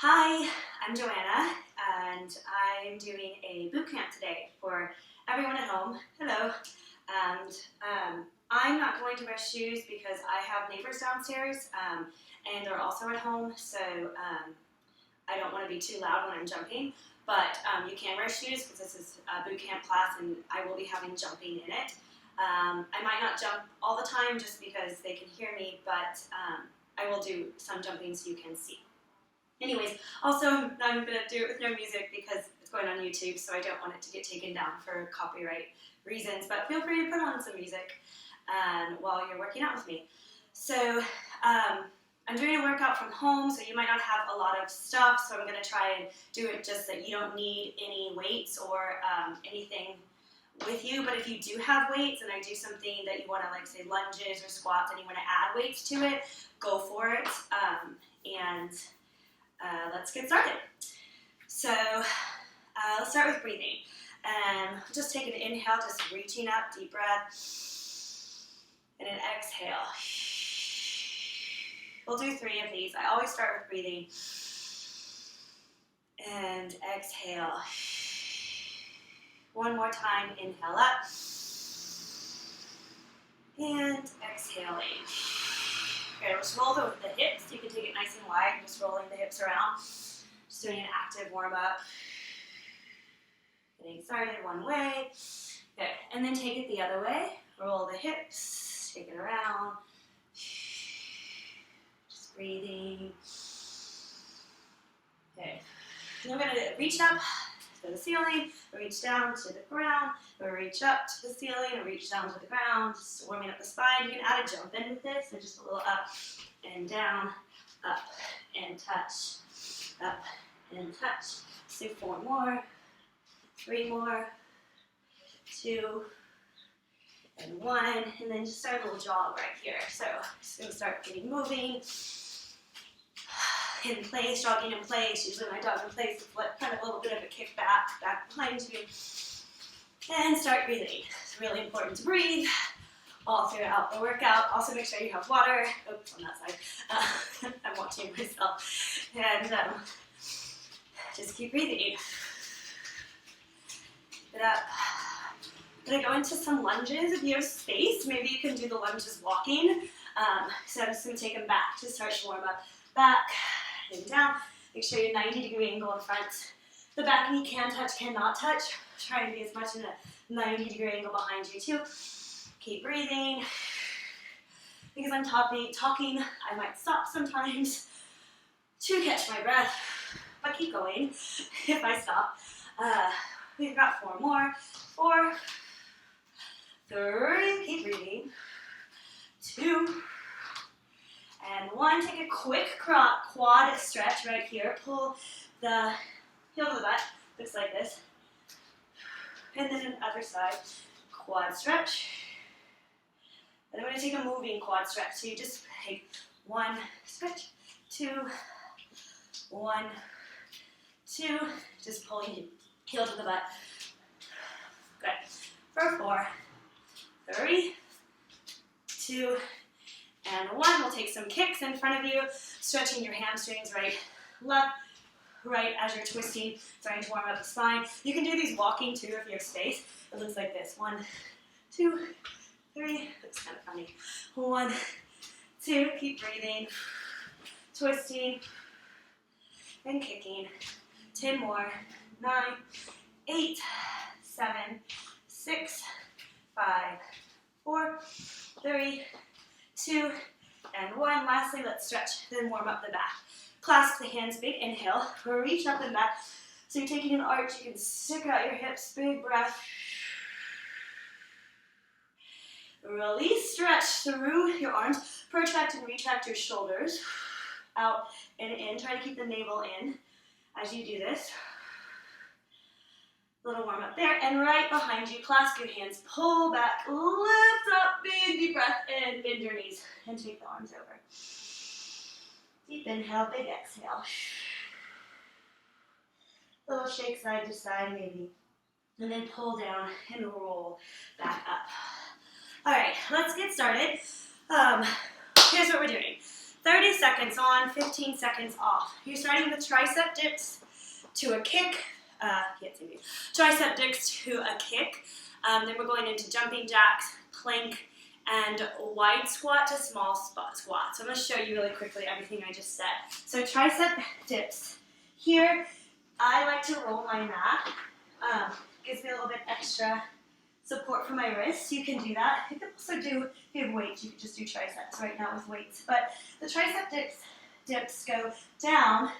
Hi, I'm Joanna, and I'm doing a boot camp today for everyone at home. Hello. And I'm not going to wear shoes because I have neighbors downstairs, and they're also at home, so I don't want to be too loud when I'm jumping. But you can wear shoes because this is a boot camp class, and I will be having jumping in it. I might not jump all the time just because they can hear me, but I will do some jumping so you can see. Anyways, also I'm going to do it with no music because it's going on YouTube, so I don't want it to get taken down for copyright reasons, but feel free to put on some music while you're working out with me. So I'm doing a workout from home, so you might not have a lot of stuff, so I'm going to try and do it just that you don't need any weights or anything with you. But if you do have weights and I do something that you want to, like, say lunges or squats, and you want to add weights to it, go for it. Let's get started. So let's start with breathing. Just take an inhale, just reaching up, deep breath, and an exhale. We'll do 3 of these. I always start with breathing. And exhale. One more time, inhale up. And exhaling. Okay, let's roll the hips. You can take it nice and wide, just rolling the hips around. Just doing an active warm-up. Getting started one way. Good, and then take it the other way. Roll the hips, take it around. Just breathing. Okay, then we're gonna reach up to the ceiling, reach down to the ground, or reach up to the ceiling, or reach down to the ground, just warming up the spine. You can add a jump in with this, so just a little up and down, up and touch, up and touch. Let's do 4 more, 3 more, 2, and 1, and then just start a little jog right here. So just gonna start getting moving. In place, jogging in place. Usually when I jog in place, it's kind of a little bit of a kick back behind you. And start breathing. It's really important to breathe all throughout the workout. Also make sure you have water. Oops, on that side. I'm watching myself. And just keep breathing. Keep it up. I'm going to go into some lunges if you have space. Maybe you can do the lunges walking. So I'm just going to take them back to start to warm up. Back and down. Make sure you're 90-degree angle in front. The back knee can touch, cannot touch. Try and be as much in a 90-degree angle behind you too. Keep breathing. Because I'm talking, I might stop sometimes to catch my breath, but keep going if I stop. We've got 4 more. 4, 3, keep breathing. 2, and 1, take a quick quad stretch right here. Pull the heel of the butt, looks like this. And then on the other side, quad stretch. And I'm going to take a moving quad stretch. So you just take 1 stretch, 2, 1, 2. Just pulling your heel to the butt. Good. For 4, 3, 2, and 1. We'll take some kicks in front of you, stretching your hamstrings right, left, right as you're twisting, starting to warm up the spine. You can do these walking too if you have space. It looks like this. 1, 2, 3. That's kind of funny. 1, 2. Keep breathing, twisting, and kicking. 10 more. 9, 8, 7, 6, 5, 4, 3, 2, and 1. Lastly, let's stretch, then warm up the back. Clasp the hands, big inhale, reach up and back. So you're taking an arch, you can stick out your hips, big breath. Release, stretch through your arms, protract and retract your shoulders, out and in. Try to keep the navel in as you do this. Little warm up there, and right behind you, clasp your hands, pull back, lift up, big deep breath, and bend your knees, and take the arms over. Deep inhale, big exhale. Little shake side to side maybe, and then pull down and roll back up. All right, let's get started. Here's what we're doing. 30 seconds on, 15 seconds off. You're starting with tricep dips to a kick. Can't see me. Tricep dips to a kick. Then we're going into jumping jacks, plank, and wide squat to small squat. So I'm going to show you really quickly everything I just said. So tricep dips. Here, I like to roll my mat. Gives me a little bit extra support for my wrists. You can do that. You can also do, if you have weights, you can just do triceps right now with weights. But the tricep dips go down,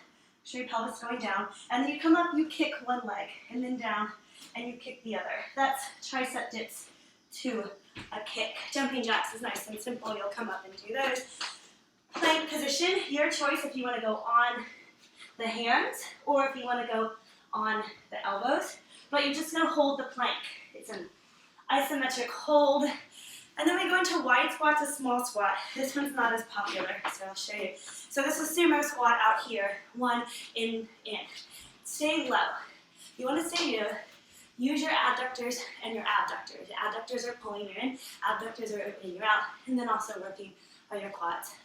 show your pelvis going down, and then you come up, you kick one leg, and then down, and you kick the other. That's tricep dips to a kick. Jumping jacks is nice and simple. You'll come up and do those. Plank position, your choice if you want to go on the hands or if you want to go on the elbows. But you're just going to hold the plank. It's an isometric hold. And then we go into wide squat to small squat. This one's not as popular, so I'll show you. So this is sumo squat out here. One, in. Stay low. You want to stay low. Use your adductors and your abductors. Your adductors are pulling you in, abductors are opening you out, and then also working on your quads.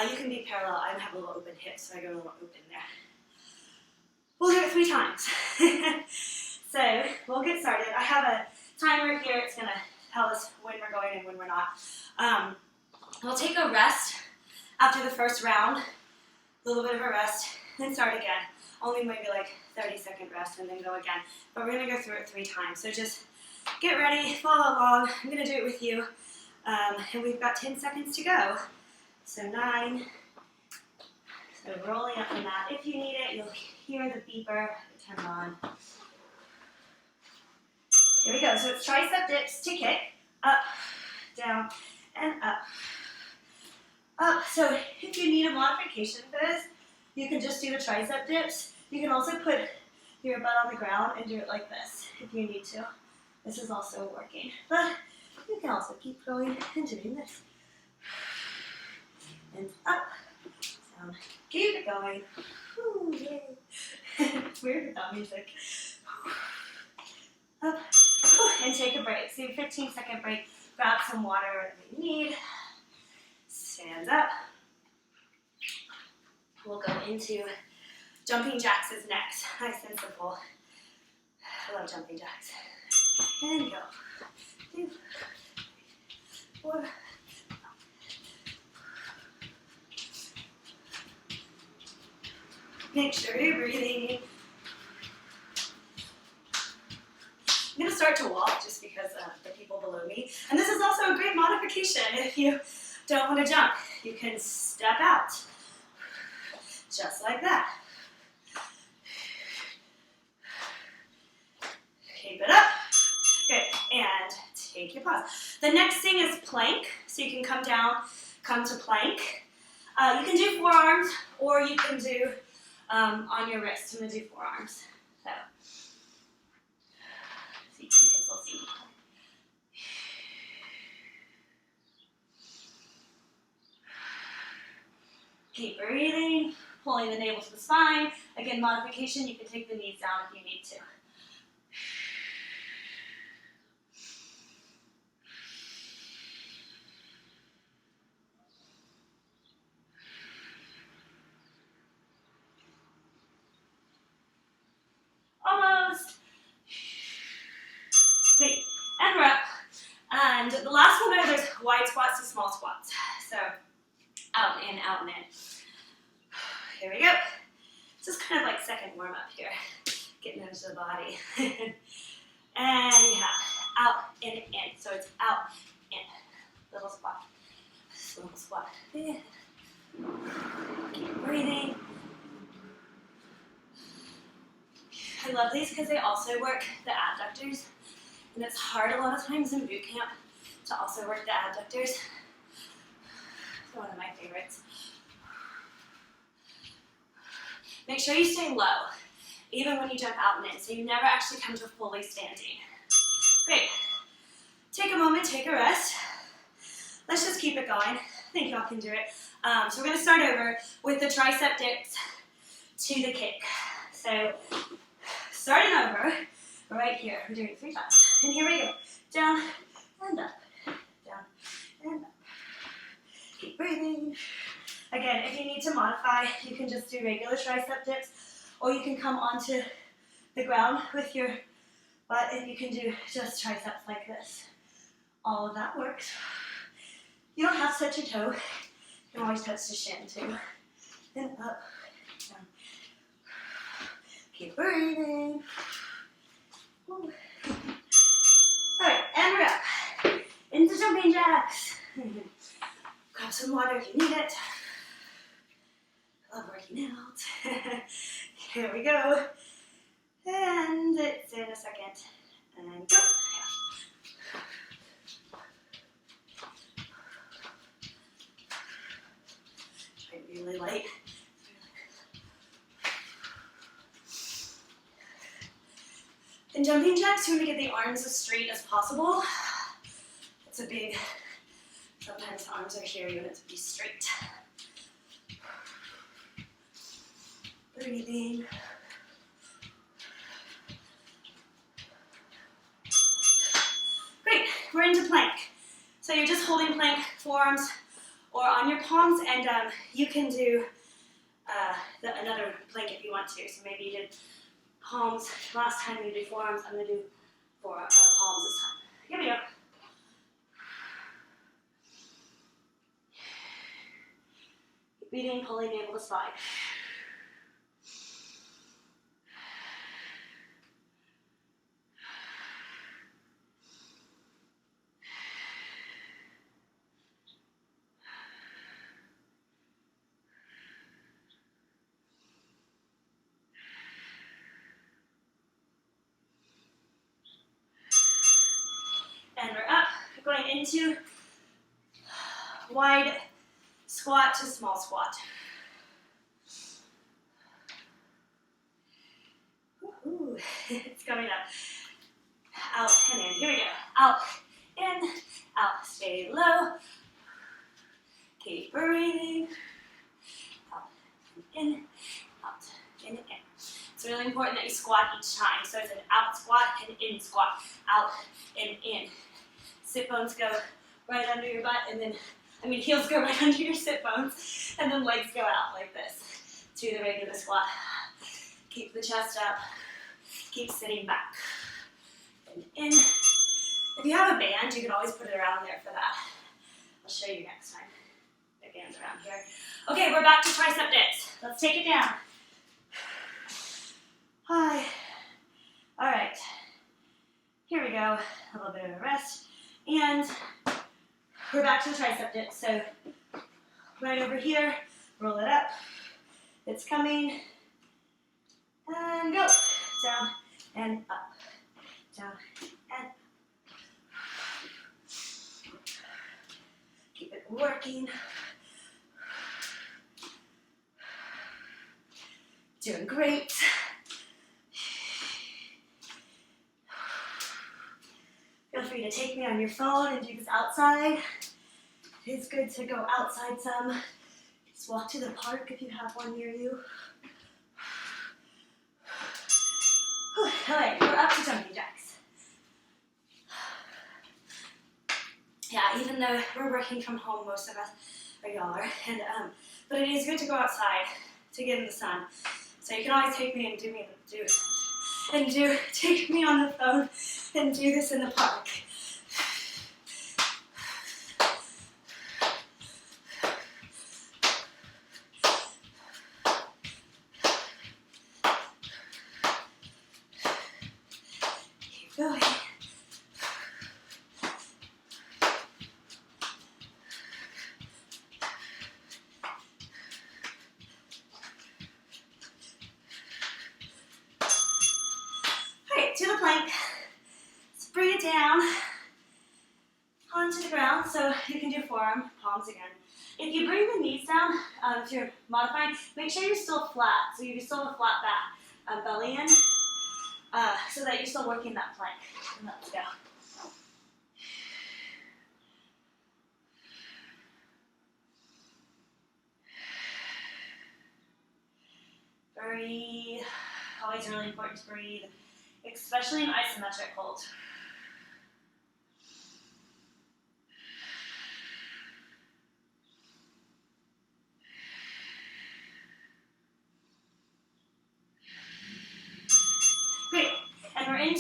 You can be parallel. I have a little open hip, so I go a little open there. We'll do it 3 times. So we'll get started. I have a timer here. It's going to tell us when we're going and when we're not. We'll take a rest after the first round, a little bit of a rest, then start again. Only maybe like 30-second rest and then go again. But we're going to go through it 3 times. So just get ready, follow along. I'm going to do it with you. And we've got 10 seconds to go. So 9. So rolling up the mat. If you need it, you'll hear the beeper turn on. Here we go. So it's tricep dips to kick. Up, down, and up. Up. So if you need a modification for this, you can just do the tricep dips. You can also put your butt on the ground and do it like this if you need to. This is also working. But you can also keep going and doing this. And up, down. Keep it going. Ooh, yay. It's weird without music. Up, and take a break. So 15-second break. Grab some water, whatever you need. Stand up. We'll go into jumping jacks is next. Nice and simple. I love jumping jacks. And go. 2, 4. Make sure you're breathing. I'm going to start to walk just because of the people below me. And this is also a great modification. If you don't want to jump, you can step out. Just like that. Keep it up. Good. And take your pause. The next thing is plank. So you can come down, come to plank. You can do forearms or you can do on your wrist. I'm going to do forearms. So, see, you can still see me. Keep breathing, pulling the navel to the spine. Again, modification, you can take the knees down if you need to. Almost. Great. And we're up. And the last one there's wide squats to small squats. So out and out and in. Here we go. Just kind of like second warm up here. Getting into the body. And yeah, out and in. So it's out, in. Little squat. Little squat. In. Keep breathing. I love these because they also work the adductors. And it's hard a lot of times in boot camp to also work the adductors. It's one of my favorites. Make sure you stay low, even when you jump out and in, so you never actually come to fully standing. Great. Take a moment, take a rest. Let's just keep it going. I think y'all can do it. So we're going to start over with the tricep dips to the kick. So starting over, right here. We're doing it 3 times. And here we go. Down and up. Down and up. Keep breathing. Again, if you need to modify, you can just do regular tricep dips, or you can come onto the ground with your butt and you can do just triceps like this. All of that works. You don't have to touch your toe. You can always touch the shin too. Then up, down. Keep breathing. Ooh. All right, and we're up. Into jumping jacks. Grab some water if you need it. Love working out. Here we go. And it's in a second. And go. Try to be really light. In jumping jacks, you want to get the arms as straight as possible. It's a big, sometimes the arms are here, you want it to be straight. Breathing. Great, we're into plank. So you're just holding plank, forearms, or on your palms, and you can do another plank if you want to. So maybe you did palms last time, you did forearms. I'm going to do palms this time. Here we go. Keep breathing, pulling navel to spine. And we're up. We're going into wide squat to small squat. Woo-hoo. It's coming up. Out and in. Here we go. Out, in, out. Stay low. Keep breathing. Out and in, out and in. It's really important that you squat each time. So it's an out squat and in squat. Out and in. Sit bones go right under your butt, and then, heels go right under your sit bones, and then legs go out like this to the regular squat. Keep the chest up. Keep sitting back. And in. If you have a band, you can always put it around there for that. I'll show you next time. The band's around here. Okay, we're back to tricep dips. Let's take it down. Hi. All right. Here we go. A little bit of a rest. And we're back to the tricep dip. So right over here, roll it up. It's coming. And go. Down and up. Down and up. Keep it working. Doing great. Feel free to take me on your phone and do this outside. It's good to go outside some. Just walk to the park if you have one near you. Alright, we're up to jumping jacks. Yeah, even though we're working from home, most of us, or y'all are, and but it is good to go outside to get in the sun. So you can always take me and take me on the phone and do this in the park. Keep going. To the plank. Let's bring it down onto the ground. So you can do forearm, palms again. If you bring the knees down, if you're modifying, make sure you're still flat. So you still have a flat back, belly in, so that you're still working that plank. And let's go. Breathe. Always really important to breathe, especially in isometric hold.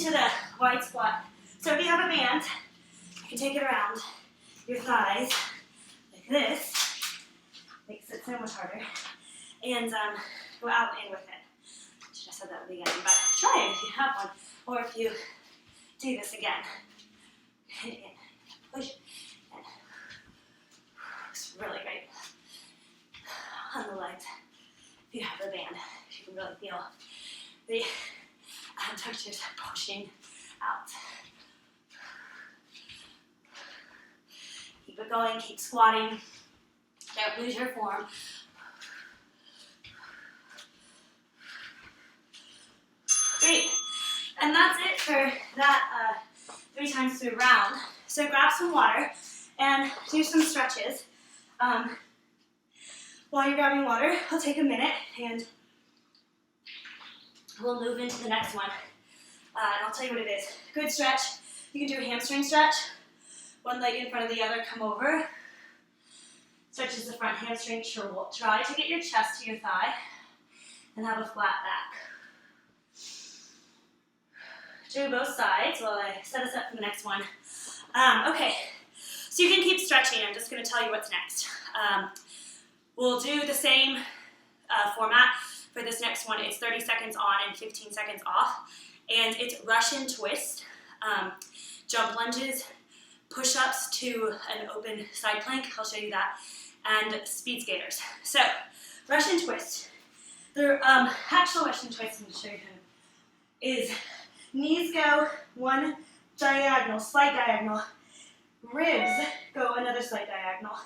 into the wide squat. So if you have a band, you can take it around your thighs like this. Makes it so much harder. And go out and with it. Should have said that at the beginning, but try it if you have one. Or if you do this again. And in, push, and it's really great on the legs. If you have the band, you can really feel the abductors pushing out. Keep it going, keep squatting. Don't lose your form. Great. And that's it for that 3 times through round. So grab some water and do some stretches. While you're grabbing water, I'll take a minute and we'll move into the next one. And I'll tell you what it is. Good stretch. You can do a hamstring stretch. One leg in front of the other, come over. Stretches the front hamstring. Sure, we'll try to get your chest to your thigh and have a flat back. Do both sides while I set us up for the next one. Okay, so you can keep stretching. I'm just going to tell you what's next. We'll do the same format for this next one. It's 30 seconds on and 15 seconds off. And it's Russian twist, jump lunges, push-ups to an open side plank. I'll show you that. And speed skaters. So, Russian twist. The actual Russian twist, I'm going to show you is knees go one diagonal, slight diagonal. Ribs go another slight diagonal.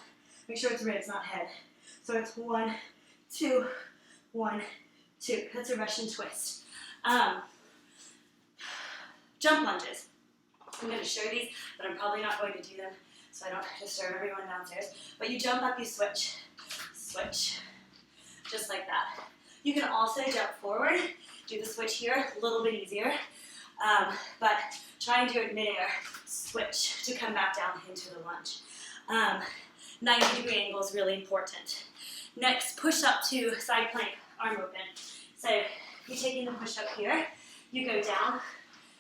Make sure it's ribs, not head. So it's 1, 2, 1, 2. That's a Russian twist. Jump lunges. I'm going to show these, but I'm probably not going to do them so I don't disturb everyone downstairs. But you jump up, you switch, switch, just like that. You can also jump forward, do the switch here, a little bit easier. But try and do it midair, switch to come back down into the lunge. 90-degree angle is really important. Next, push up to side plank, arm open. So you're taking the push up here, you go down,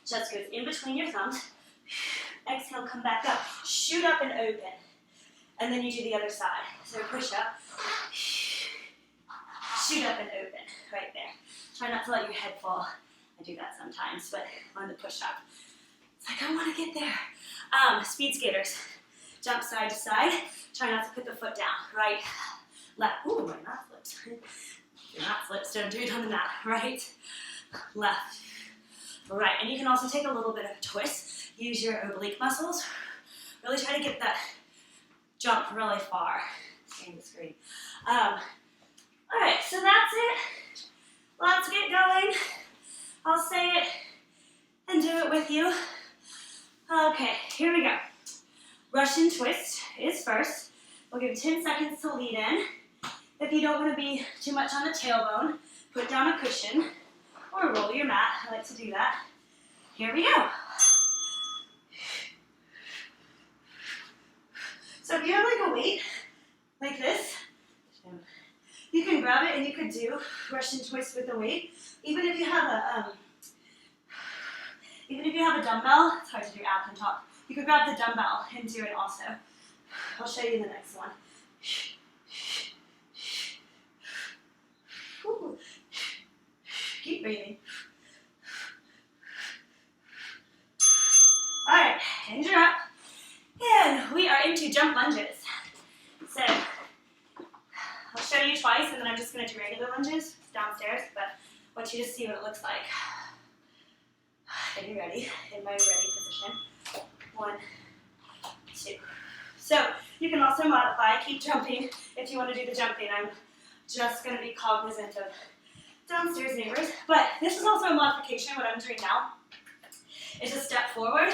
chest goes in between your thumbs, exhale, come back up, shoot up and open. And then you do the other side. So push up, shoot up and open, right there. Try not to let your head fall. I do that sometimes, but on the push-up. It's like, I want to get there. Speed skaters. Jump side to side. Try not to put the foot down. Right, left. Ooh, my mat slipped. Do not slip, don't do it on the mat. Right, left, right. And you can also take a little bit of a twist. Use your oblique muscles. Really try to get that jump really far. Seeing the screen. All right, so that's it. Let's get going. I'll say it and do it with you. Okay, here we go. Russian twist is first. We'll give 10 seconds to lead in. If you don't want to be too much on the tailbone, put down a cushion or roll your mat. I like to do that. Here we go. So if you have like a weight like this, you can grab it and you could do Russian twist with the weight. Even if you have a dumbbell, it's hard to do abs and top. You could grab the dumbbell and do it also. I'll show you the next one. Ooh. Keep breathing. All right, hands are up. And we are into jump lunges. So I'll show you twice, and then I'm just going to do regular lunges downstairs, but I want you to see what it looks like. Getting ready in my ready position. 1, 2. So you can also modify, keep jumping if you want to do the jumping. I'm just going to be cognizant of downstairs neighbors, but this is also a modification. What I'm doing now is a step forward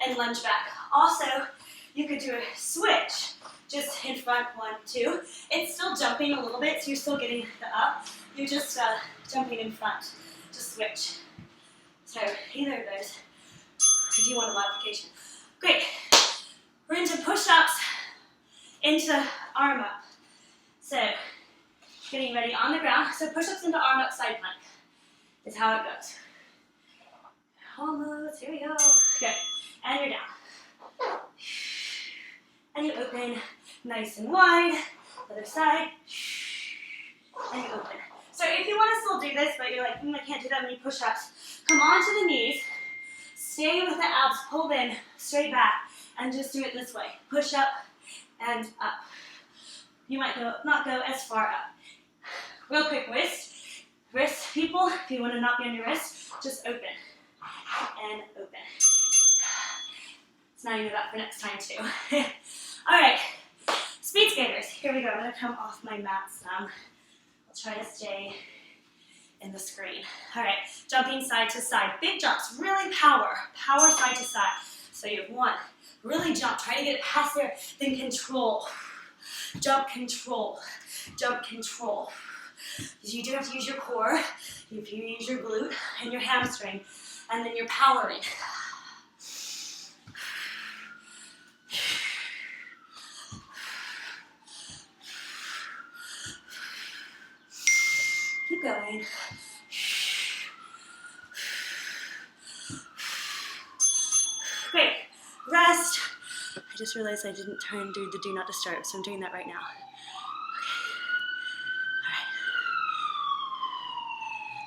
and lunge back. Also, you could do a switch, just in front, 1, 2. It's still jumping a little bit, so you're still getting the up. You're just jumping in front, just switch. So either of those, if you want a modification. Great. We're into push-ups, into arm up. So getting ready on the ground. So push-ups into arm up side plank is how it goes. Almost, here we go. Good, and you're down. And you open nice and wide. Other side. And you open. So if you want to still do this, but you're like, I can't do that many push-ups, come onto the knees, stay with the abs pulled in, straight back, and just do it this way. Push up and up. You might not go as far up. Real quick, wrist, people, if you want to not be on your wrist, just open and open. So now you know that for next time too. All right, speed skaters. Here we go. I'm going to come off my mat some. I'll try to stay in the screen. All right, jumping side to side. Big jumps, really power side to side. So you have one, really jump, try to get it past there, then control. Jump, control, jump, control. You do have to use your core, if you use your glute and your hamstring, and then you're powering. Keep going. Great. Rest. I just realized I didn't do the do not disturb, so I'm doing that right now.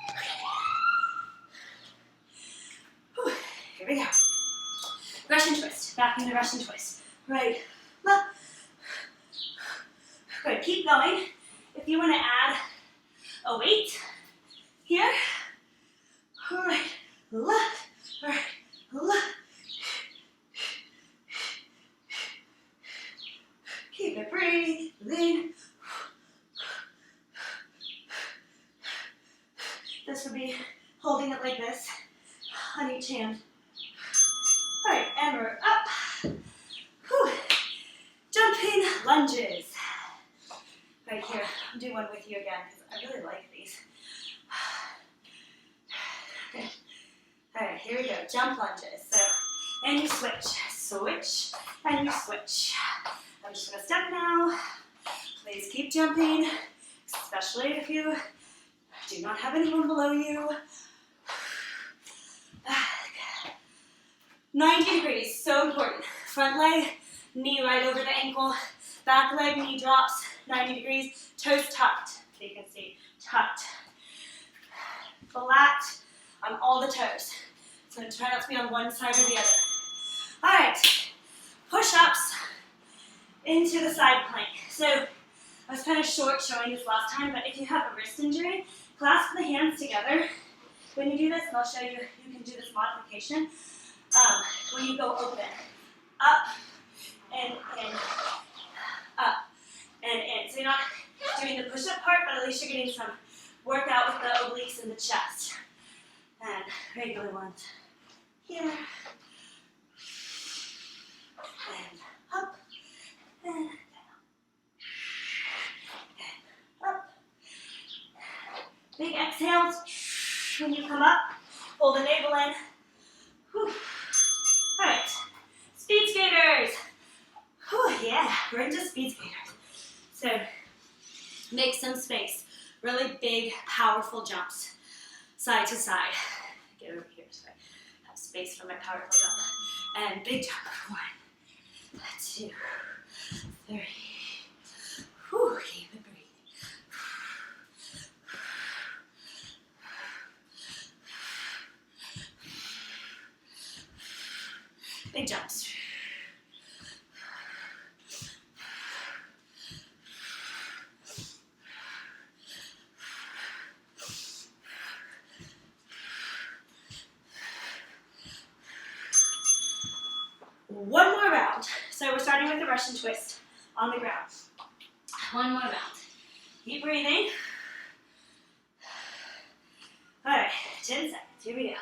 Okay. All right. Okay. Here we go. Russian twist. Back into Russian twist. Right. Left. Good. Keep going. If you want to add a weight here. All right. Left. All right. Left. Keep it breathing. This would be holding it like this on each hand. All right, and we're up. Whew. Jumping lunges. Right here, I'll do one with you again because I really like these. Good. All right, here we go, jump lunges. So, and you switch, and you switch. I'm just gonna step now. Please keep jumping, especially if you do not have anyone below you. 90 degrees, so important. Front leg, knee right over the ankle. Back leg, knee drops, 90 degrees. Toes tucked, so you can see, tucked. Flat on all the toes. So try not to be on one side or the other. All right, push-ups into the side plank. So I was kind of short showing this last time, but if you have a wrist injury, clasp the hands together. When you do this, and I'll show you, you can do this modification, when you go open, up and in, up and in. So you're not doing the push-up part, but at least you're getting some workout with the obliques and the chest. And regular ones here, and up, and down, and up. Big exhales when you come up, pull the navel in. Whew. All right, speed skaters. Whew, yeah, we're into speed skaters. So make some space. Really big, powerful jumps, side to side. Get over here so I have space for my powerful jump. And big jump. 1, 2, 3. Whew, keep it breathing. Big jumps. One more round. So we're starting with the Russian twist on the ground. One more round. Keep breathing. All right, 10 seconds. Here we go.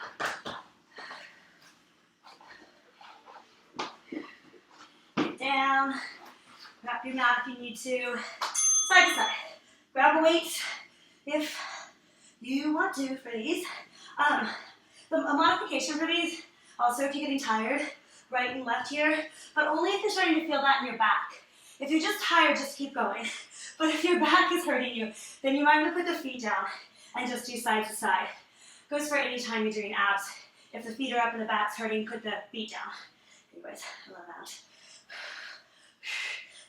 Get down. Wrap your mat if you need to. Side to side. Grab a weight if you want to for these. A modification for these, also if you're getting tired, right and left here, but only if you're starting to feel that in your back. If you're just tired, just keep going. But if your back is hurting you, then you might want to put the feet down and just do side to side. Goes for any time you're doing abs. If the feet are up and the back's hurting, put the feet down. Anyways, I love that.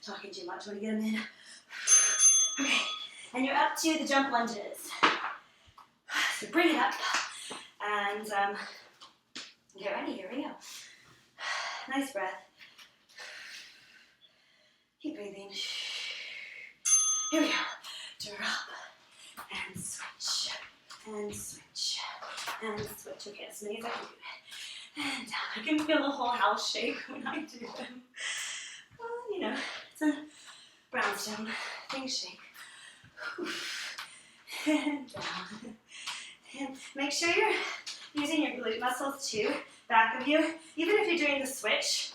Talking too much, want to get them in. Okay, and you're up to the jump lunges. So bring it up, and get ready, here we go. Nice breath. Keep breathing. Here we go. Drop, and switch, and switch, and switch. Okay, as many as I can do it. And down. I can feel the whole house shake when I do them. Well, you know, it's a brownstone. Things shake. And down. And make sure you're using your glute muscles too, back of you. Even if you're doing the switch,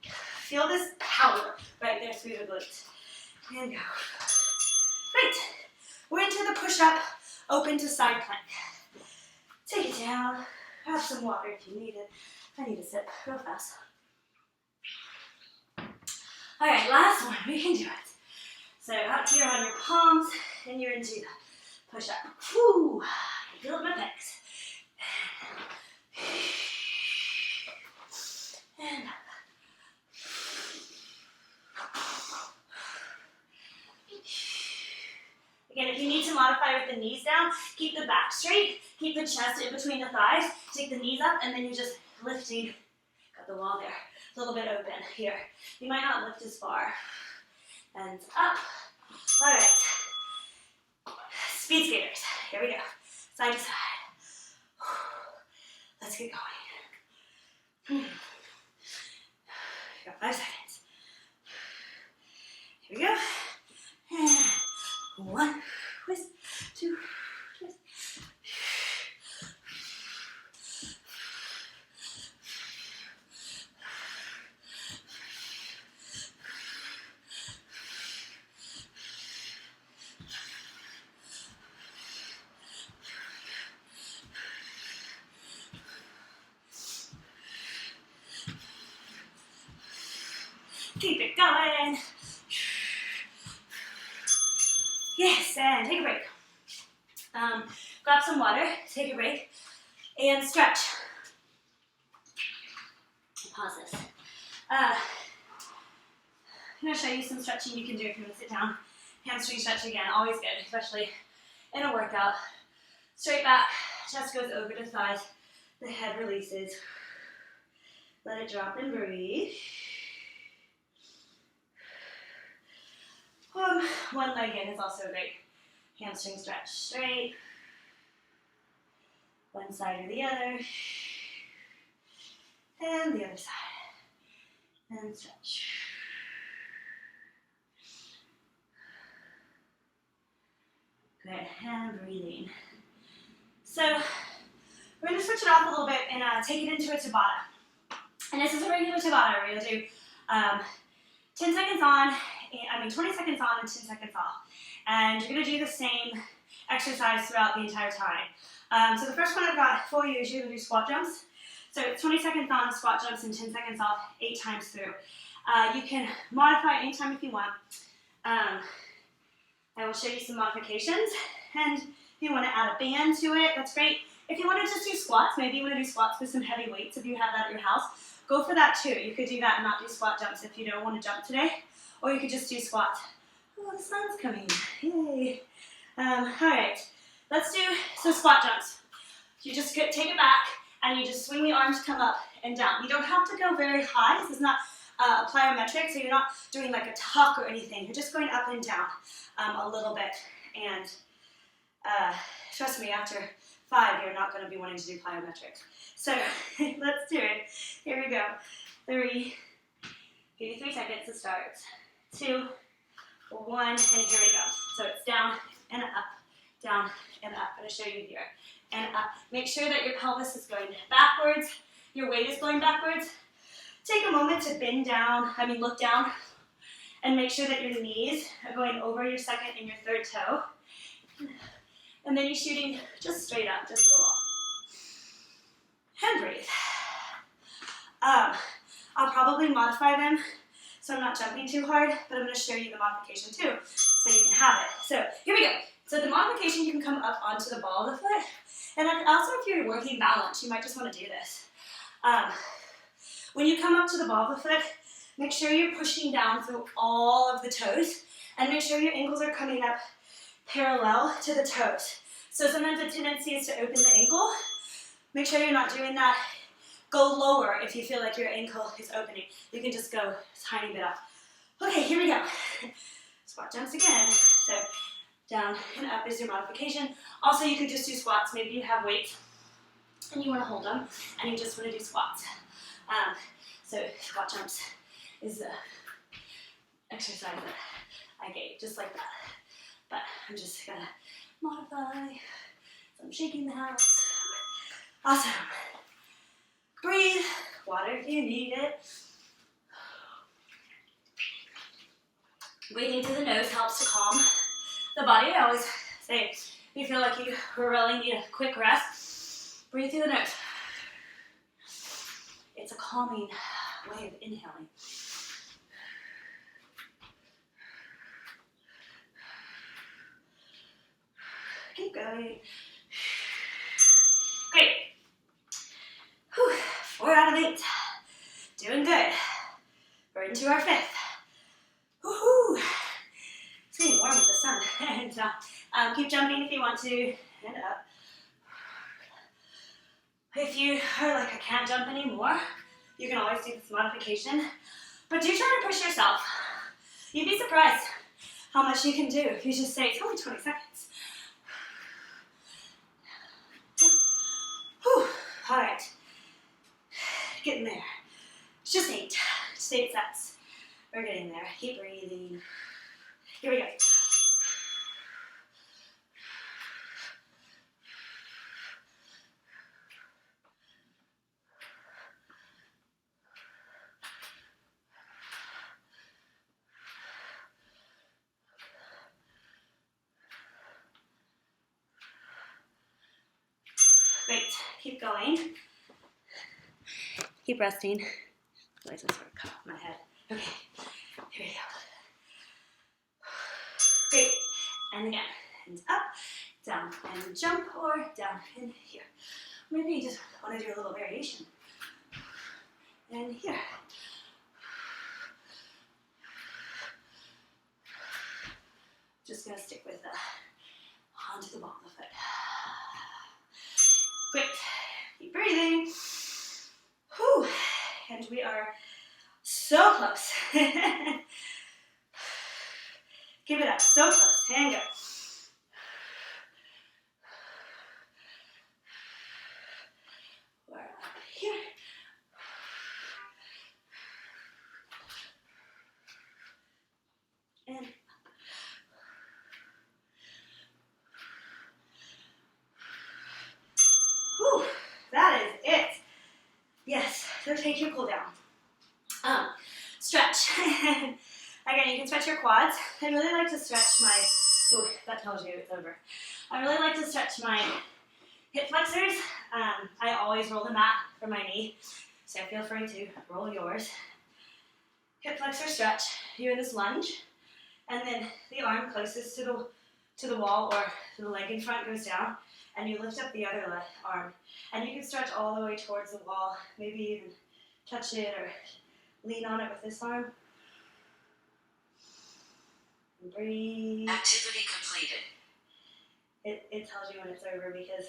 feel this power right there through the glutes. And go. Great. We're into the push-up, open to side plank. Take it down. Have some water if you need it. I need a sip real fast. All right, last one. We can do it. So out here on your palms, and you're into the push-up. Woo! Build my pecs. And up. Again, if you need to modify with the knees down, keep the back straight, keep the chest in between the thighs, take the knees up, and then you're just lifting. Got the wall there, a little bit open here. You might not lift as far. And up. All right. Speed skaters. Here we go. Side to side. Let's get going. Got 5 seconds. Here we go. And 1, twist, 2, twist. Keep it going. Yes, and take a break. Grab some water, take a break, and stretch. Pause this. I'm going to show you some stretching you can do if you want to sit down. Hamstring stretch again, always good, especially in a workout. Straight back, chest goes over to thighs, the head releases. Let it drop and breathe. One leg in is also a great hamstring stretch. Straight, one side or the other, and the other side, and stretch. Good, and breathing. So we're going to switch it off a little bit and take it into a Tabata. And this is a regular Tabata. We're going to do 10 seconds on, 20 seconds on and 10 seconds off. And you're going to do the same exercise throughout the entire time. So the first one I've got for you is you're going to do squat jumps. So it's 20 seconds on, squat jumps, and 10 seconds off, 8 times through. You can modify anytime if you want. I will show you some modifications. And if you want to add a band to it, that's great. If you want to just do squats, maybe you want to do squats with some heavy weights if you have that at your house, go for that too. You could do that and not do squat jumps if you don't want to jump today. Or you could just do squats. Oh, the sun's coming. Yay. All right, let's do some squat jumps. You just take it back and you just swing the arms, come up and down. You don't have to go very high. This is not plyometric, so you're not doing like a tuck or anything. You're just going up and down a little bit. And trust me, after 5, you're not going to be wanting to do plyometric. So let's do it. Here we go. 3, give you 3 seconds to start. 2, 1, and here we go. So it's down and up, down and up. I'm going to show you here. And up. Make sure that your pelvis is going backwards. Your weight is going backwards. Take a moment to bend down, look down, and make sure that your knees are going over your second and your third toe. And then you're shooting just straight up, just a little. And breathe. I'll probably modify them so I'm not jumping too hard, but I'm going to show you the modification too, so you can have it. So here we go. So the modification, you can come up onto the ball of the foot, And then also if you're working balance, you might just want to do this. When you come up to the ball of the foot, make sure you're pushing down through all of the toes, and make sure your ankles are coming up parallel to the toes. So sometimes the tendency is to open the ankle. Make sure you're not doing that. Go lower if you feel like your ankle is opening. You can just go a tiny bit up. Okay, here we go. Squat jumps again. So down and up is your modification. Also, you could just do squats. Maybe you have weights and you want to hold them and you just want to do squats. So squat jumps is the exercise that I gave, just like that. But I'm just gonna modify. So I'm shaking the house. Awesome. Breathe. Water if you need it. Breathing through the nose helps to calm the body. I always say, if you feel like you really need a quick rest, breathe through the nose. It's a calming way of inhaling. Keep going. Great. Whew. 4 out of 8. Doing good. We're into our 5th. Woohoo! It's getting warm with the sun. And keep jumping if you want to. And up. If you are like, I can't jump anymore, you can always do this modification. But do try to push yourself. You'd be surprised how much you can do if you just say, it's only 20 seconds. Whew. All right. Getting there. It's just 8. Just 8 sets. We're getting there. Keep breathing. Here we go. Great. Keep going. Keep resting. Otherwise, I sort of cut off my head. Okay. Here we go. Great. And again. And up, down, and jump, or down and here. Maybe you just want to do a little variation. And here. Just going to stick with the onto the ball of the foot. Great. Keep breathing. Whew. And we are so close. Give it up. So close. And go. We're up here. And whew, that is it. Yes, so take your cool down. Stretch. Again, you can stretch your quads. I really like to stretch my, ooh, that tells you it's over. I really like to stretch my hip flexors. I always roll the mat for my knee, so feel free to roll yours. Hip flexor stretch. You're in this lunge, and then the arm closest to the wall or to the leg in front goes down, and you lift up the other arm. And you can stretch all the way towards the wall, maybe even touch it or lean on it with this arm. And breathe. Activity completed. It tells you when it's over because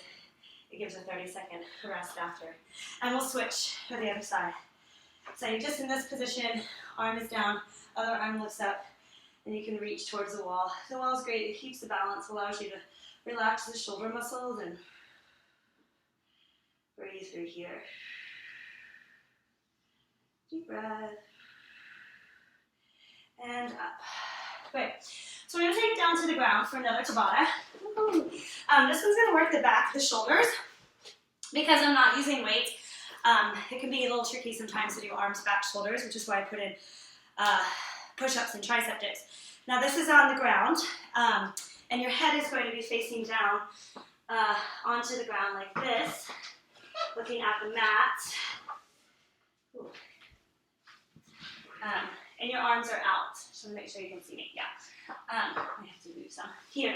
it gives a 30-second rest after. And we'll switch to the other side. So you're just in this position, arm is down, other arm lifts up, and you can reach towards the wall. The wall is great, it keeps the balance, allows you to relax the shoulder muscles and breathe through here. Deep breath. And up. Great. So we're going to take it down to the ground for another Tabata. This one's going to work the back of the shoulders. Because I'm not using weights, it can be a little tricky sometimes to do arms, back, shoulders, which is why I put in push-ups and tricep dips. Now this is on the ground, and your head is going to be facing down onto the ground like this, looking at the mat. And your arms are out. Just want to make sure you can see me. Yeah. I have to move some. Here.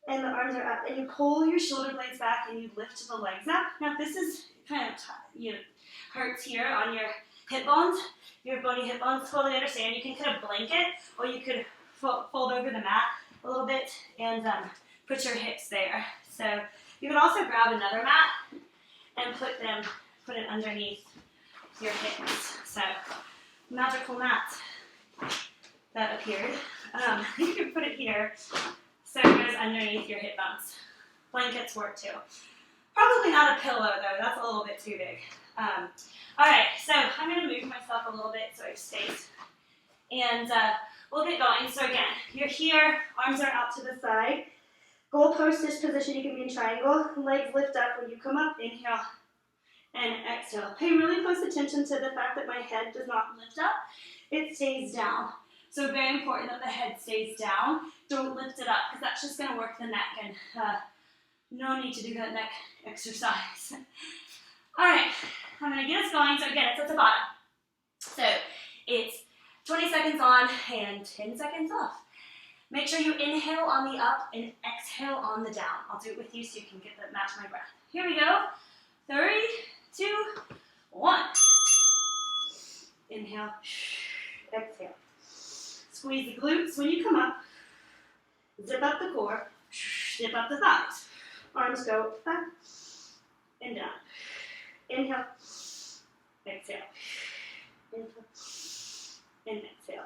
and the arms are up, and you pull your shoulder blades back and you lift the legs up. Now this is kind of hurts here on your hip bones, your bony hip bones. Totally understand. You can kind of blanket, or you could fold over the mat a little bit and put your hips there. So you can also grab another mat and put it underneath your hips. So magical mat that appeared. You can put it here so it goes underneath your hip bones. Blankets work too. Probably not a pillow though, that's a little bit too big. Alright, so I'm going to move myself a little bit so I have space. And we'll get going. So again, you're here, arms are out to the side. Goalpost-ish position, you can be in triangle. Legs lift up when you come up, inhale and exhale. Pay really close attention to the fact that my head does not lift up, it stays down. So very important that the head stays down. Don't lift it up because that's just going to work the neck, and no need to do that neck exercise. Alright, I'm going to get us going. So again, it's at the bottom. So it's 20 seconds on and 10 seconds off. Make sure you inhale on the up and exhale on the down. I'll do it with you so you can match my breath. Here we go. 3, 2, 1. Inhale, exhale. Squeeze the glutes when you come up. Zip up the core. Zip up the thighs. Arms go up and down. Inhale, exhale. Inhale, and exhale.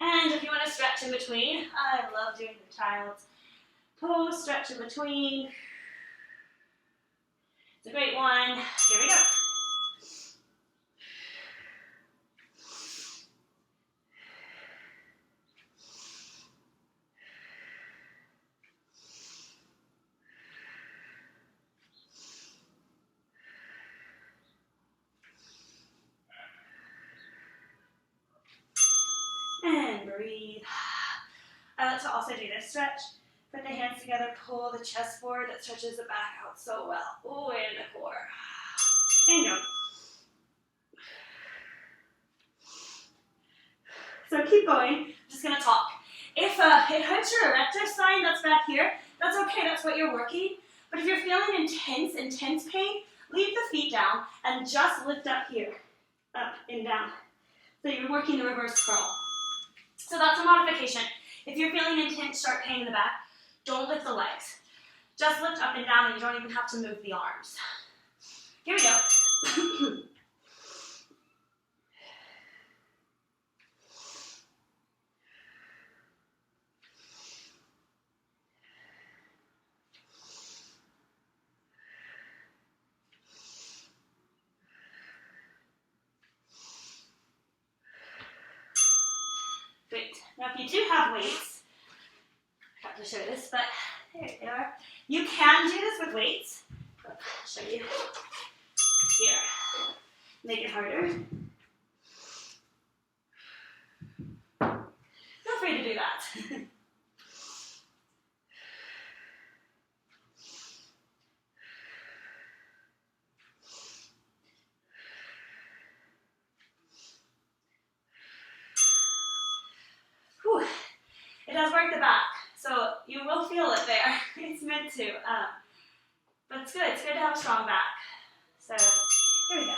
And if you want to stretch in between, I love doing the child's pose, stretch in between. It's a great one. Here we go. And breathe. I like to also do this stretch. Put the hands together, pull the chest forward. That stretches the back out so well. Oh, and the core. And go. So keep going. I'm just going to talk. If it hurts your erector spine, that's back here, that's okay. That's what you're working. But if you're feeling intense pain, leave the feet down and just lift up here. Up and down. So you're working the reverse curl. So that's a modification. If you're feeling intense, sharp pain in the back, don't lift the legs. Just lift up and down, and you don't even have to move the arms. Here we go. Great. Now if you do have weights, I have to show this, but there they are. You can do this with weights. I'll show you. Here. Make it harder. Feel free to do that. Whew. It does work the back, so you will feel it there. It's meant to, but it's good. It's good to have a strong back. So here we go.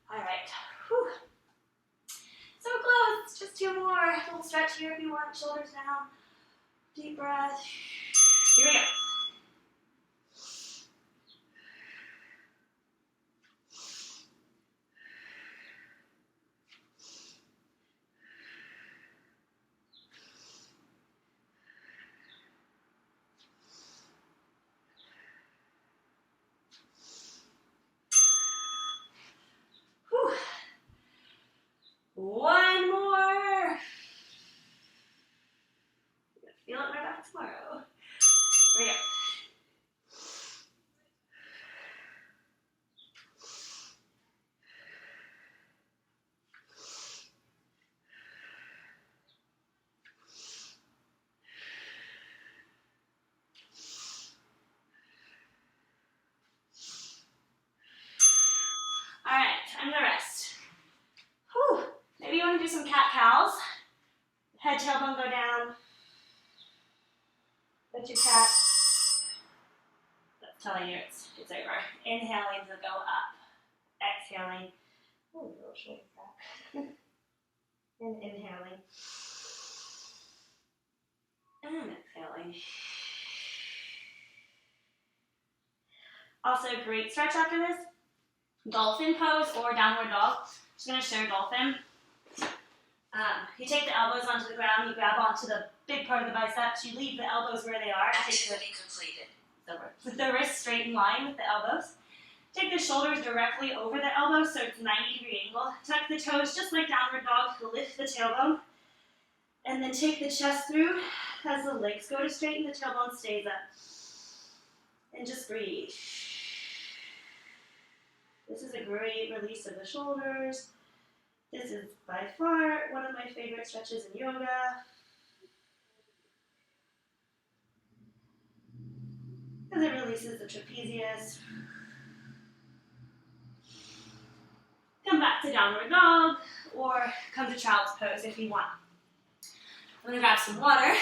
All right. Whew. So close. Just 2 more. A little stretch here if you want. Shoulders down. Deep breath. Here we go. Whew. 1 more. Feel it in my back tomorrow. Here we go. do some cat-cows. Head, tailbone go down. Lift your cat. That's telling you it's over. Inhaling to go up. Exhaling. Oh, a little shoulder back. And inhaling. And exhaling. Also, great stretch after this. Dolphin pose or downward dog. Just going to show dolphin. You take the elbows onto the ground, you grab onto the big part of the biceps, you leave the elbows where they are. Activity completed. The wrists straight in line with the elbows. Take the shoulders directly over the elbows so it's 90-degree angle. Tuck the toes just like downward dog to lift the tailbone. And then take the chest through as the legs go to straighten, the tailbone stays up. And just breathe. This is a great release of the shoulders. This is by far one of my favorite stretches in yoga. As it releases the trapezius. Come back to downward dog or come to child's pose if you want. I'm going to grab some water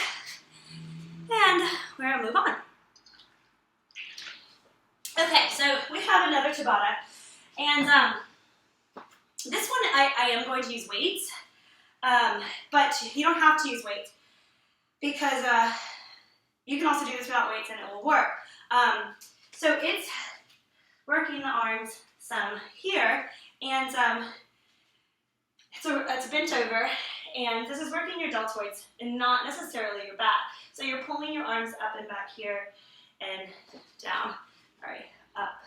and we're going to move on. Okay, so we have another Tabata. And this one I am going to use weights, but you don't have to use weights because you can also do this without weights and it will work. So it's working the arms some here, and it's bent over, and this is working your deltoids and not necessarily your back. So you're pulling your arms up and back here and down. All right, up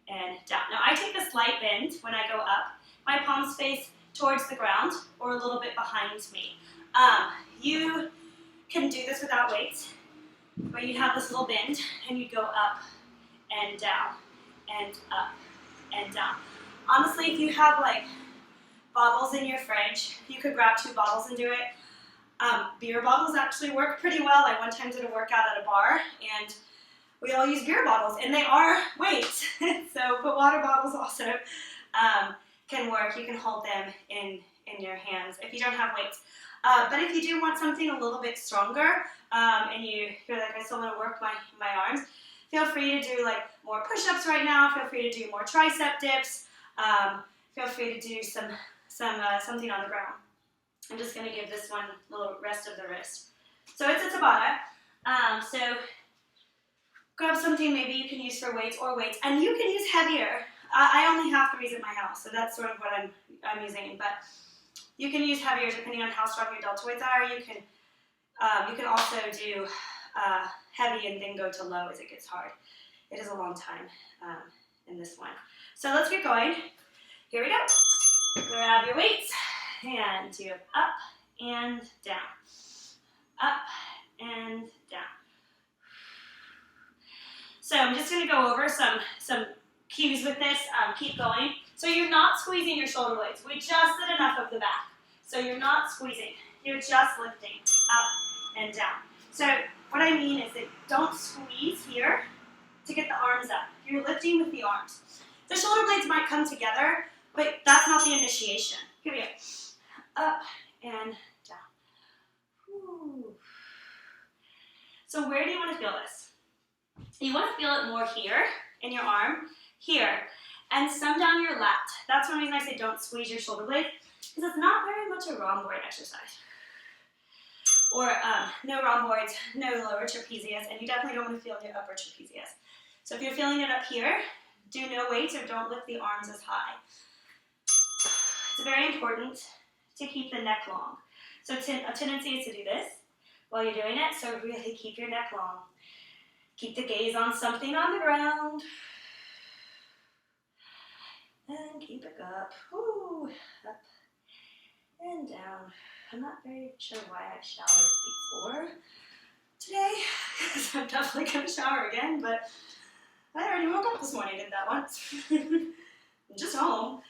and down. Now I take a slight bend when I go up. My palms face towards the ground or a little bit behind me. You can do this without weights, where you have this little bend and you go up and down and up and down. Honestly, if you have like bottles in your fridge, you could grab 2 bottles and do it. Beer bottles actually work pretty well. I one time did a workout at a bar and we all use beer bottles and they are weights. But water bottles also can work. You can hold them in your hands if you don't have weights. But if you do want something a little bit stronger and you're like, I still want to work my arms, feel free to do like more push-ups right now. Feel free to do more tricep dips. Feel free to do something on the ground. I'm just going to give this one a little rest of the wrist. So it's a Tabata. So grab something maybe you can use for weights or weights. And you can use heavier. I only have 3s at my house, so that's sort of what I'm using. But you can use heavier depending on how strong your deltoids are. You can also do heavy and then go to low as it gets hard. It is a long time in this one. So let's get going. Here we go. Grab your weights and do up and down. Up and down. So I'm just going to go over some cues with this. Keep going. So you're not squeezing your shoulder blades. We just did enough of the back. So you're not squeezing. You're just lifting up and down. So what I mean is that don't squeeze here to get the arms up. You're lifting with the arms. The shoulder blades might come together, but that's not the initiation. Here we go. Up and down. Whew. So where do you want to feel this? You want to feel it more here in your arm, here, and some down your lat. That's one reason I say don't squeeze your shoulder blade, because it's not very much a rhomboid exercise. Or no rhomboids, no lower trapezius, and you definitely don't want to feel your upper trapezius. So if you're feeling it up here, do no weights or don't lift the arms as high. It's very important to keep the neck long. So a tendency is to do this while you're doing it, so really keep your neck long. Keep the gaze on something on the ground. And keep it up. Woo, up and down. I'm not very sure why I showered before today, because I'm definitely going to shower again, but I already woke up this morning, did that once. I'm just home.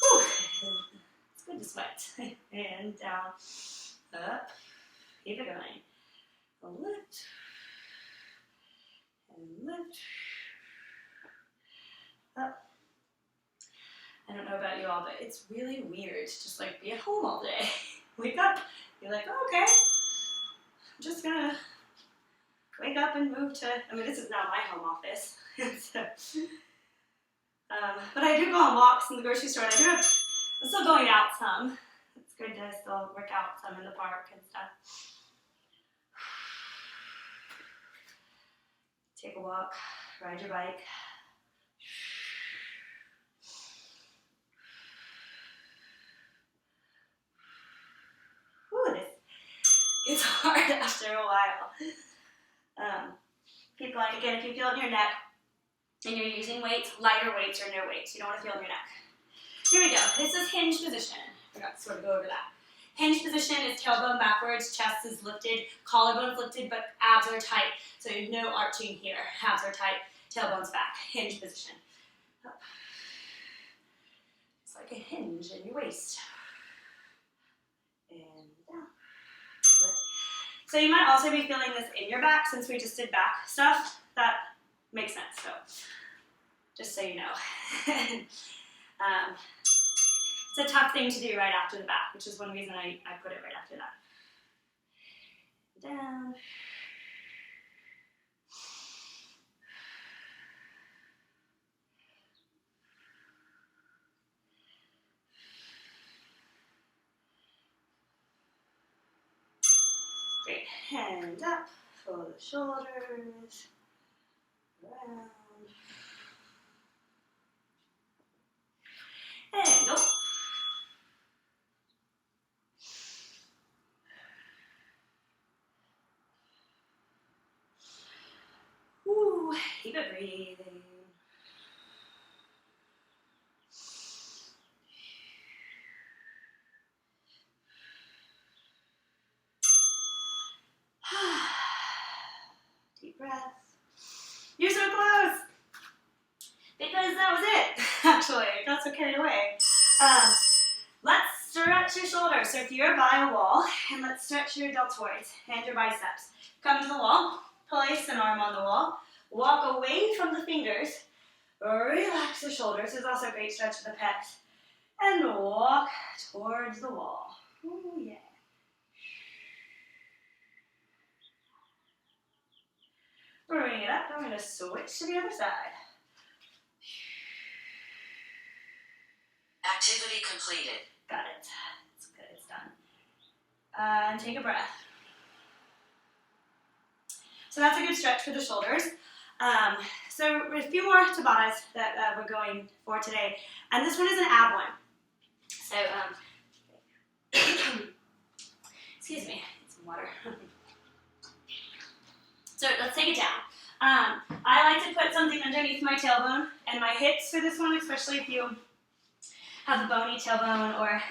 Whew. It's good to sweat. And down, up, keep it going. Lift, and lift, up, I don't know about you all, but it's really weird to just like be at home all day. Wake up, you're like, oh, okay, I'm just gonna wake up and move to, I mean, this is not my home office. So, but I do go on walks in the grocery store, and I'm still going out some. It's good to still work out some in the park and stuff. Take a walk, ride your bike. Whew, this gets hard after a while. Keep going. Again, if you feel it in your neck and you're using weights, lighter weights or no weights. You don't want to feel it in your neck. Here we go. This is hinge position. I forgot to sort of go over that. Hinge position is tailbone backwards, chest is lifted, collarbone's lifted, but abs are tight. So there's no arching here. Abs are tight, tailbone's back. Hinge position. Up. It's like a hinge in your waist. And down. So you might also be feeling this in your back since we just did back stuff. That makes sense, so just so you know. It's a tough thing to do right after the back, which is one reason I put it right after that. Down. Great. Hand up for the shoulders. Around. And go. Woo. Keep it breathing. Deep breath. You're so close! Because that was it, actually. I got so carried away. Let's stretch your shoulders. So if you're by a wall, and let's stretch your deltoids and your biceps. Come to the wall, place an arm on the wall, walk away from the fingers, relax the shoulders. There's also a great stretch of the pecs. And walk towards the wall. Ooh, yeah. Bring it up. I'm going to switch to the other side. Activity completed. Got it. It's good. It's done. And take a breath. So that's a good stretch for the shoulders. So a few more Tabatas that we're going for today. And this one is an ab one. So, excuse me, need some water. So let's take it down. I like to put something underneath my tailbone and my hips for this one, especially if you have a bony tailbone or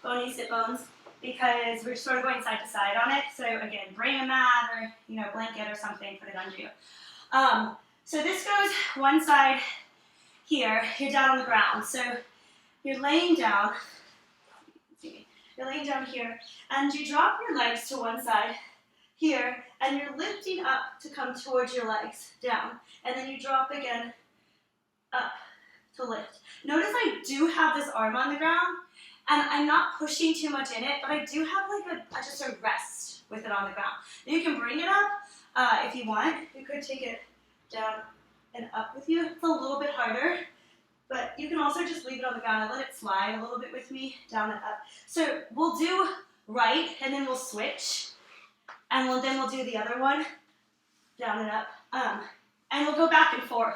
bony sit bones, because we're sort of going side to side on it. So again, bring a mat or blanket or something, put it under you. So this goes one side here. You're down on the ground. So you're laying down. You're laying down here, and you drop your legs to one side here, and you're lifting up to come towards your legs, down, and then you drop again up to lift. Notice I do have this arm on the ground, and I'm not pushing too much in it, but I do have like just a rest with it on the ground. You can bring it up if you want. You could take it down and up with you. It's a little bit harder, but you can also just leave it on the ground and let it slide a little bit with me, down and up. So we'll do right, and then we'll switch. And then we'll do the other one, down and up, and we'll go back and forth.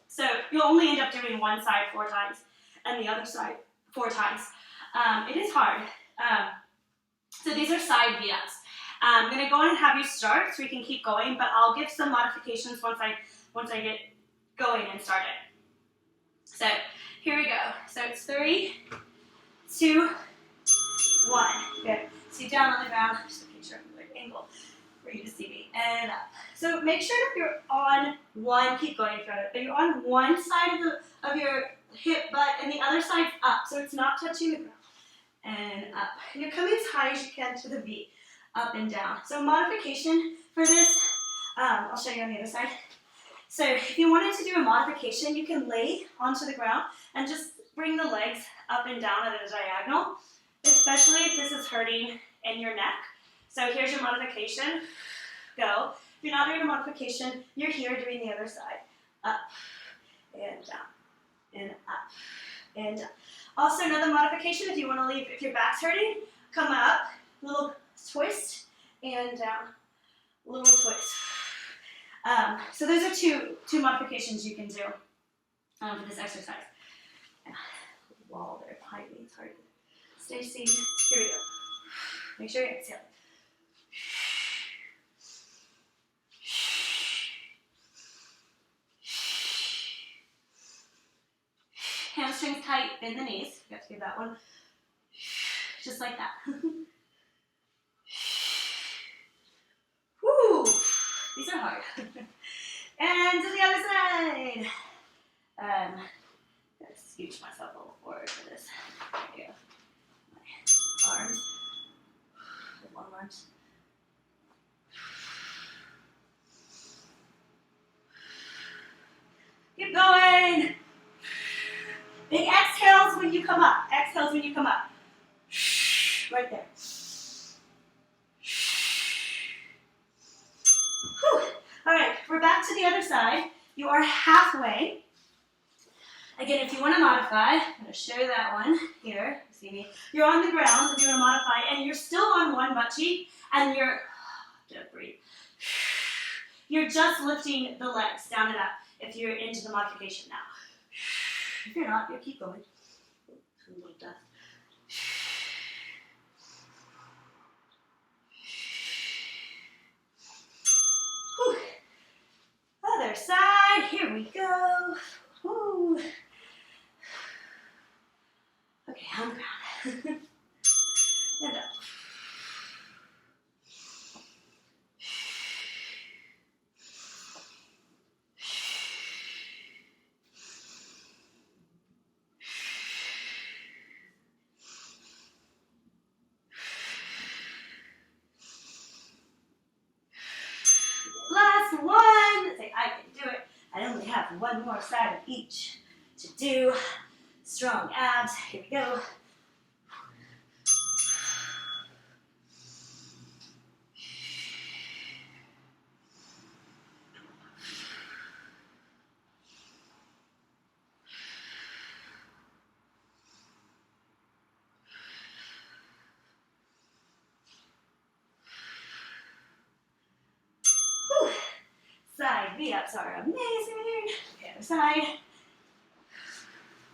So you'll only end up doing one side 4 times, and the other side 4 times. It is hard. So these are side V-ups. I'm going to go on and have you start so we can keep going, but I'll give some modifications once I get going and started. So here we go. So it's 3, 2, 1. Good. So down on the ground. Just making sure I'm in the right angle for you to see me. And up. So make sure that you're on one. Keep going through it. But you're on one side of your hip, butt, and the other side's up. So it's not touching the ground. And up. And you're coming as high as you can to the V. Up and down. So modification for this, I'll show you on the other side. So if you wanted to do a modification, you can lay onto the ground and just bring the legs up and down at a diagonal, especially if this is hurting in your neck. So here's your modification. Go. If you're not doing a modification, you're here doing the other side. Up and down and up and down. Also another modification, if you want to leave, if your back's hurting, come up, little twist and down, little twist. So those are two modifications you can do for this exercise. Wall there behind me, it's hard to stay seen. Here we go. Make sure you exhale. Hamstrings tight, bend the knees. You have to give that one. Just like that. Woo! These are hard. And to the other side. Gotta scooch myself a little forward for this. There you go. My arms. Long arms. Keep going. Big exhales when you come up. Exhales when you come up. Right there. Whew. All right, we're back to the other side. You are halfway. Again, if you want to modify, I'm going to show that one here. See me? You're on the ground if you want to modify, and you're still on one butt cheek, and you're, don't breathe. You're just lifting the legs down and up if you're into the modification now. If you're not, you keep going. A little dust. Whew. Other side, here we go. Woo. Okay, on the ground. And up. Last one. Say, I can do it. I only have one more side of each to do. Strong abs. Here we go. Whew. Side V-ups are amazing. Okay, other side.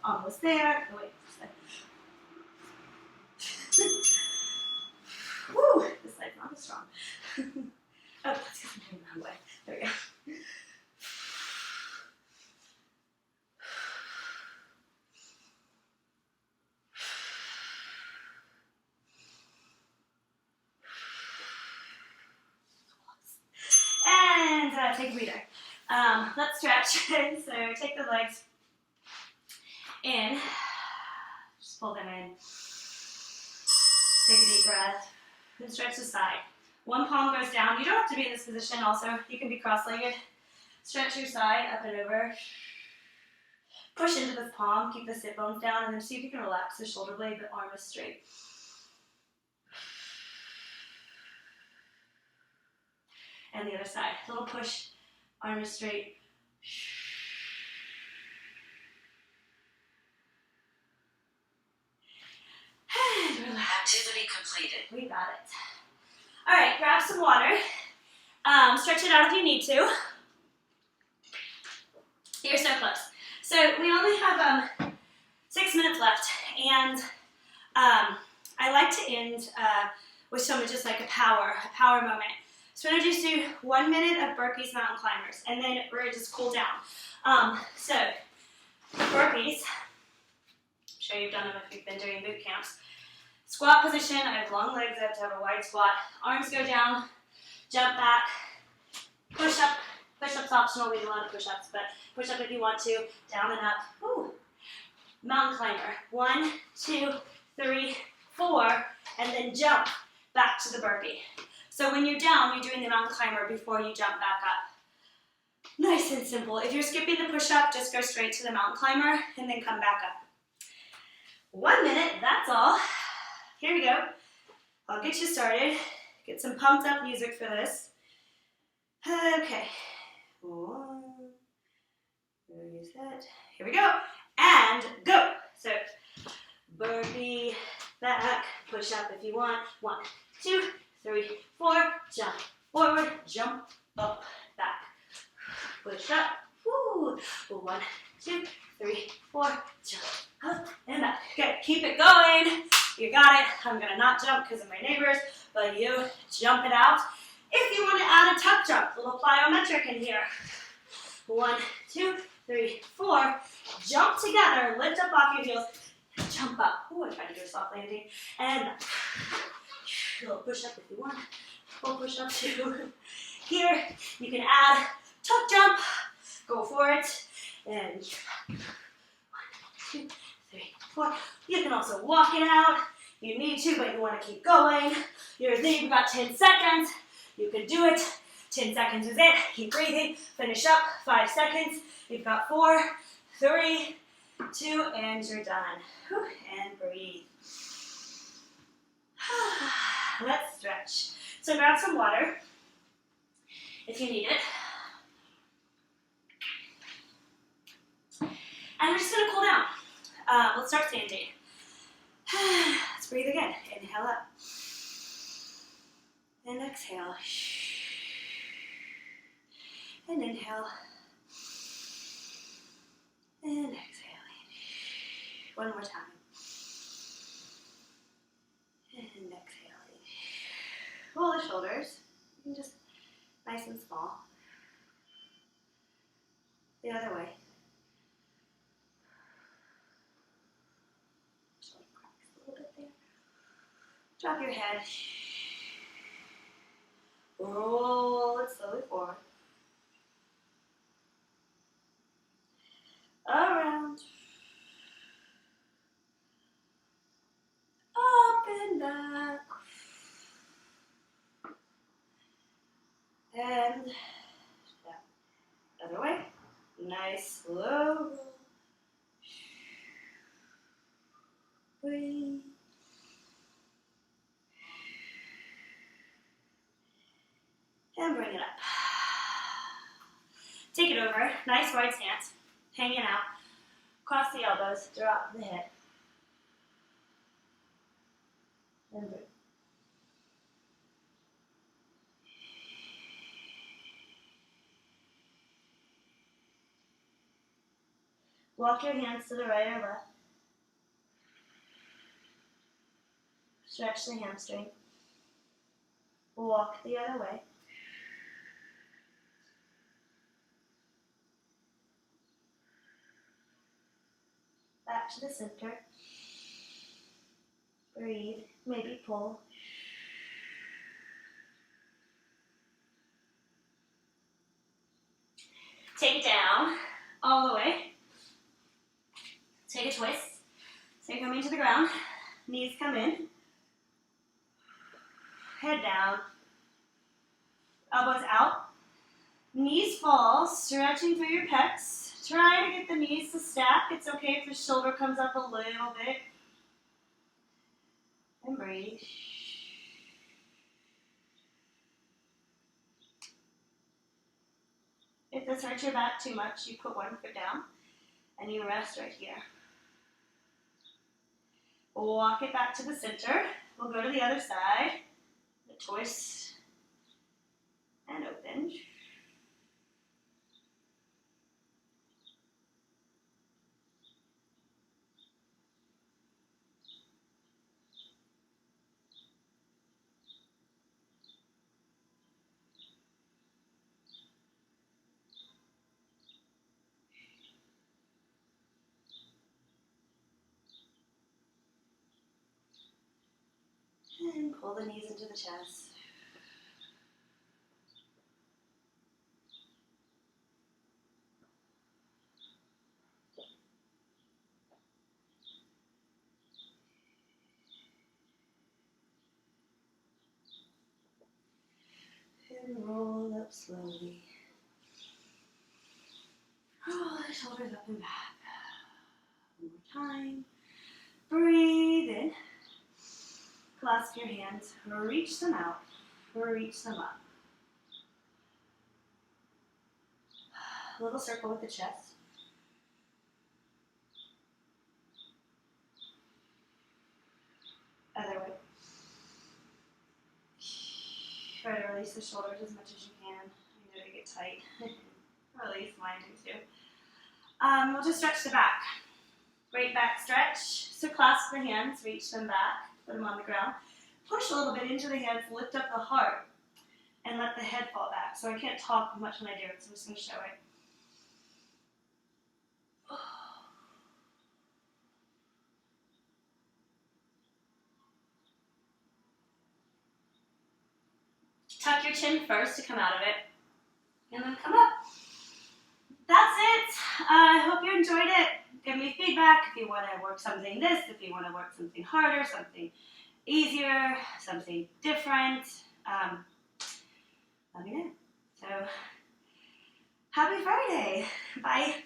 Almost there. Oh, wait. Woo! This side's not as strong. Oh, that's because I'm doing the wrong way. There we go. And take a breather. Let's stretch. So take the legs in. Just pull them in. Take a deep breath. And stretch the side. One palm goes down. You don't have to be in this position also. You can be cross-legged. Stretch your side up and over. Push into this palm. Keep the sit bones down. And then see if you can relax the shoulder blade. The arm is straight. And the other side. Little push. Arm is straight. And relax. Activity completed. We got it. All right, grab some water. Stretch it out if you need to. You're so close. So we only have 6 minutes left, and I like to end with some just like a power moment. So we're gonna just do 1 minute of burpees, mountain climbers, and then we're gonna just cool down. So burpees. I'm sure you've done them if you've been doing boot camps. Squat position. I have long legs. I have to have a wide squat. Arms go down. Jump back. Push up. Push up's optional. We do a lot of push ups, but push up if you want to. Down and up. Woo. Mountain climber. 1, 2, 3, 4, and then jump back to the burpee. So when you're down, you're doing the mountain climber before you jump back up. Nice and simple. If you're skipping the push-up, just go straight to the mountain climber and then come back up. 1 minute, that's all. Here we go. I'll get you started. Get some pumped up music for this. Okay. 1, 2, set. Here we go. And go. So, burpee, back, push up if you want. 1, 2, 3, 4, jump forward, jump up, back. Push up. Woo. 1, 2, 3, 4, jump up and back. Good. Keep it going. You got it. I'm gonna not jump because of my neighbors, but you jump it out. If you want to add a tuck jump, a little plyometric in here. 1, 2, 3, 4. Jump together. Lift up off your heels. Jump up. Ooh, I'm trying to do a soft landing. And a little push up if you want. Full push up too. Here, you can add tuck jump. Go for it. And 1, 2, 3, 4. You can also walk it out. You need to, but you want to keep going. You've got 10 seconds. You can do it. 10 seconds is it. Keep breathing. Finish up. 5 seconds. You've got 4, 3, 2, and you're done. Whew, and breathe. Let's stretch. So grab some water if you need it. And we're just going to cool down. Let's start standing. Let's breathe again. Inhale up. And exhale. And inhale. And exhaling. One more time. And exhaling. Roll the shoulders. You can just nice and small. The other way. Shoulder cracks a little bit there. Drop your head. Roll it slowly forward. Around. Up and back. And down. Other way. Nice, slow roll. Breathe. And bring it up. Take it over. Nice wide stance. Hanging out. Cross the elbows. Drop the head. And breathe. Walk your hands to the right or left. Stretch the hamstring. Walk the other way. Back to the center. Breathe. Maybe pull. Take it down all the way. Take a twist. So you're coming to the ground. Knees come in. Head down. Elbows out. Knees fall, stretching through your pecs. Try to get the knees to stack. It's okay if the shoulder comes up a little bit. And breathe. If this hurts your back too much, you put one foot down and you rest right here. Walk it back to the center. We'll go to the other side. The twist and open. And pull the knees into the chest. And roll up slowly. Roll the shoulders up and back. One more time. Breathe in. Clasp your hands. Reach them out. Reach them up. A little circle with the chest. Other way. Try to release the shoulders as much as you can. I know they get tight. Release mine too. We'll just stretch the back. Great back stretch. So clasp the hands, reach them back, put them on the ground. Push a little bit into the hands, lift up the heart, and let the head fall back. So I can't talk much when I do it, so I'm just going to show it. Tuck your chin first to come out of it, and then come up. That's it. I hope you enjoyed it. Give me feedback if you want to work something if you want to work something harder, something easier, something different. Let me know. So, happy Friday. Bye.